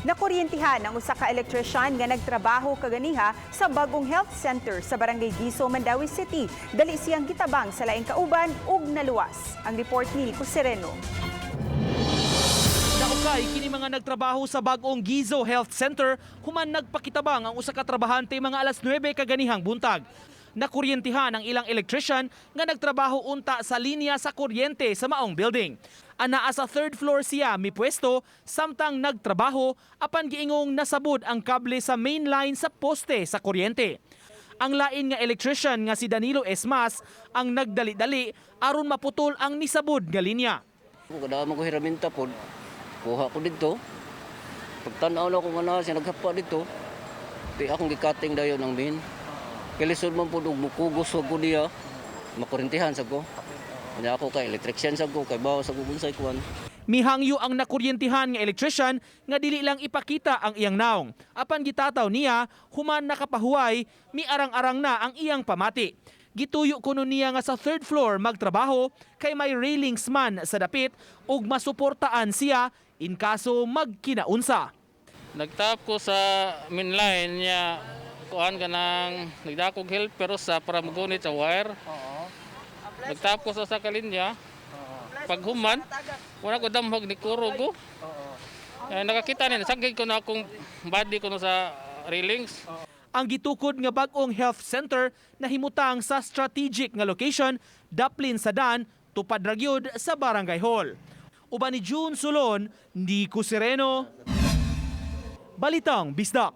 Nakuryentihan ang usa ka electrician nga nagtrabaho kaganiha sa bagong health center sa barangay Guizo, Mandaue City. Dali siyang gitabang sa laing kauban ug naluwas. Ang report ni Sereno. Naukay kini mga nagtrabaho sa bagong Guizo Health Center human nagpakitabang ang usa ka trabahante mga alas 9 kaganihang buntag. Nakuryentihan ang ilang electrician nga nagtrabaho unta sa linya sa kuryente sa maong building. Anaa sa third floor siya mipwesto samtang nagtrabaho apan giingong nasabod ang kable sa main line sa poste sa kuryente. Ang lain nga electrician nga si Danilo Esmas ang nagdali-dali aron maputol ang nisabod nga linya. Kada mo ko hiraminta pod, kuha ko dito. Pagtanaw na ko nga na siya naghapa dito. Di akong gikating dayon ng main. Kilisod man po mukugos ko niya, makuryentihan sa ko. Kanya ako kay Electrician sa ko, kay bawa sa kubunsay kuan. Mihangyo ang nakuryentihan nga electrician nga dili lang ipakita ang iyang naong. Apan gitataw niya, human nakapahuway, miarang-arang na ang iyang pamati. Gituyo kuno niya nga sa third floor magtrabaho kay may railings man sa dapit ug masuportaan siya in kaso magkinaunsa. Nagtap ko sa main line niya kuan kanang nagdakog helper sa para magunit sa wire. Nagtap ko sa kalinya. Paghuman, wala ko damhog ni kuro ko. Nakakita niya, sagay ko na akong body ko sa railings. Ang gitukod nga bag-ong health center na himutang sa strategic nga location, daplin sa Dan, tupad ra gyud sa barangay hall. Uban ni June Sulon, Sereno, Balitang Bisdak.